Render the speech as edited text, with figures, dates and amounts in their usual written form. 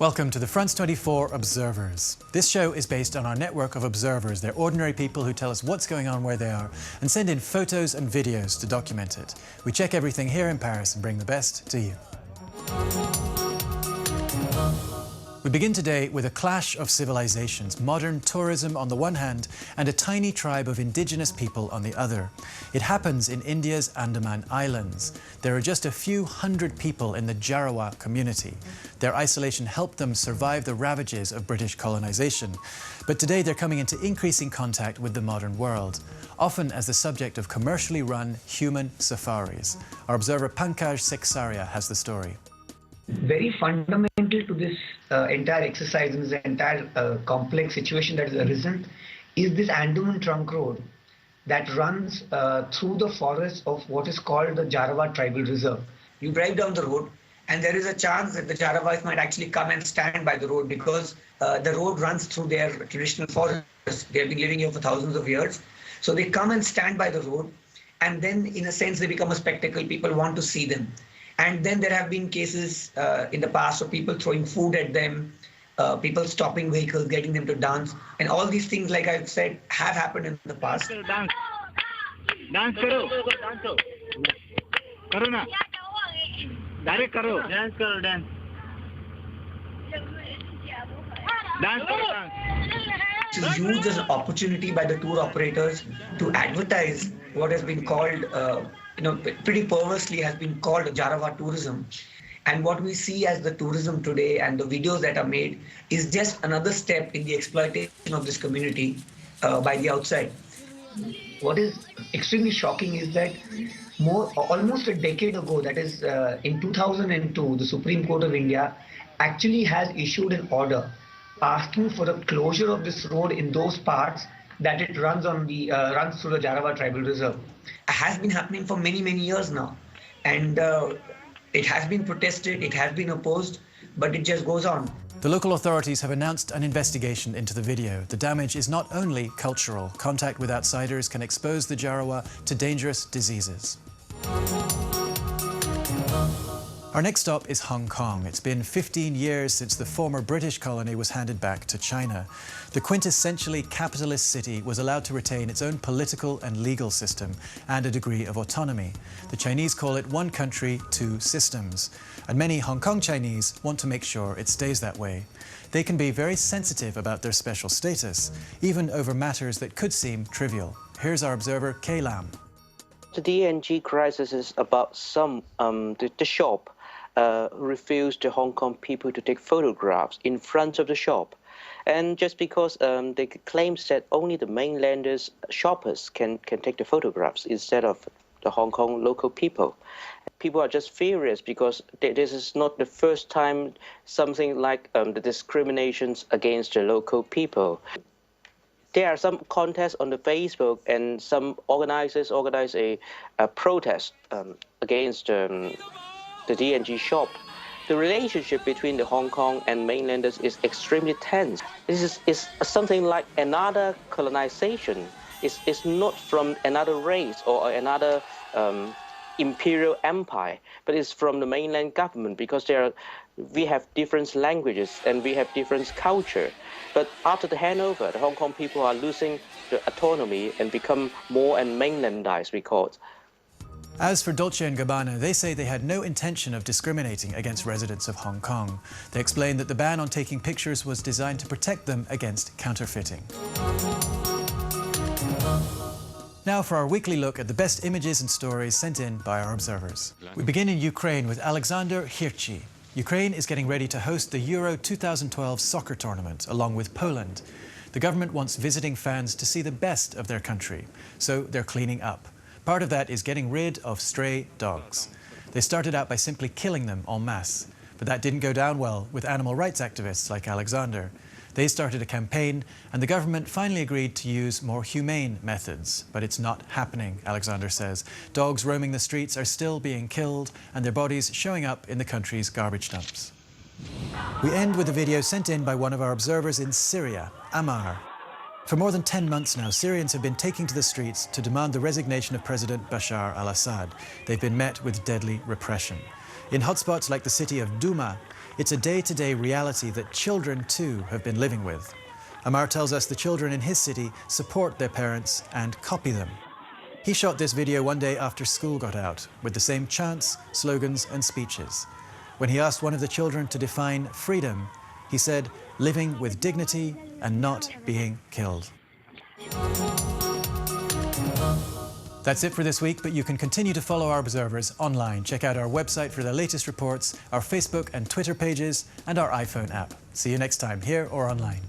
Welcome to the France 24 Observers. This show is based on our network of observers. They're ordinary people who tell us what's going on where they are and send in photos and videos to document it. We check everything here in Paris and bring the best to you. We begin today with a clash of civilizations, modern tourism on the one hand and a tiny tribe of indigenous people on the other. It happens in India's Andaman Islands. There are just a few hundred people in the Jarawa community. Their isolation helped them survive the ravages of British colonization. But today they're coming into increasing contact with the modern world, often as the subject of commercially run human safaris. Our observer Pankaj Seksaria has the story. Very fundamental to this entire exercise and this entire complex situation that has arisen is this Andaman trunk road that runs through the forest of what is called the Jarawa Tribal Reserve. You drive down the road and there is a chance that the Jarawais might actually come and stand by the road because the road runs through their traditional forest. They have been living here for thousands of years. So they come and stand by the road, and then in a sense they become a spectacle. People want to see them. And then there have been cases in the past of people throwing food at them, people stopping vehicles, getting them to dance. And all these things, like I've said, have happened in the past. Dance. Dance karo. Karo na. Direct karo. Dance karo, dance. Dance karo, dance. It's used as an opportunity by the tour operators to advertise what has been called pretty perversely has been called Jarawa tourism. And what we see as the tourism today and the videos that are made is just another step in the exploitation of this community by the outside. What is extremely shocking is that almost a decade ago, that is in 2002, the Supreme Court of India actually has issued an order asking for the closure of this road in those parts that it runs runs through the Jarawa Tribal Reserve. It has been happening for many, many years now. And it has been protested, it has been opposed, but it just goes on. The local authorities have announced an investigation into the video. The damage is not only cultural. Contact with outsiders can expose the Jarawa to dangerous diseases. Our next stop is Hong Kong. It's been 15 years since the former British colony was handed back to China. The quintessentially capitalist city was allowed to retain its own political and legal system and a degree of autonomy. The Chinese call it one country, two systems. And many Hong Kong Chinese want to make sure it stays that way. They can be very sensitive about their special status, even over matters that could seem trivial. Here's our observer, Kay Lam. The DNG crisis is about the shop refused the Hong Kong people to take photographs in front of the shop. And just because they claims that only the mainlanders shoppers can take the photographs instead of the Hong Kong local people. People are just furious because this is not the first time something like the discriminations against the local people. There are some contests on the Facebook, and some organizers organize a protest against the DNG shop. The relationship between the Hong Kong and mainlanders is extremely tense. This is something like another colonization. It's not from another race or another imperial empire, but it's from the mainland government, because we have different languages and we have different culture. But after the handover, the Hong Kong people are losing the autonomy and become more and mainlandized, we call it. As for Dolce & Gabbana, they say they had no intention of discriminating against residents of Hong Kong. They explained that the ban on taking pictures was designed to protect them against counterfeiting. Now for our weekly look at the best images and stories sent in by our observers. We begin in Ukraine with Alexander Hirchi. Ukraine is getting ready to host the Euro 2012 soccer tournament along with Poland. The government wants visiting fans to see the best of their country, so they're cleaning up. Part of that is getting rid of stray dogs. They started out by simply killing them en masse, but that didn't go down well with animal rights activists like Alexander. They started a campaign, and the government finally agreed to use more humane methods. But it's not happening, Alexander says. Dogs roaming the streets are still being killed, and their bodies showing up in the country's garbage dumps. We end with a video sent in by one of our observers in Syria, Ammar. For more than 10 months now, Syrians have been taking to the streets to demand the resignation of President Bashar al-Assad. They've been met with deadly repression. In hotspots like the city of Douma, It's a day-to-day reality that children too have been living with. Amar tells us the children in his city support their parents and copy them. He shot this video one day after school got out, with the same chants, slogans and speeches. When he asked one of the children to define freedom, he said, living with dignity and not being killed. That's it for this week, but you can continue to follow our observers online. Check out our website for the latest reports, our Facebook and Twitter pages, and our iPhone app. See you next time, here or online.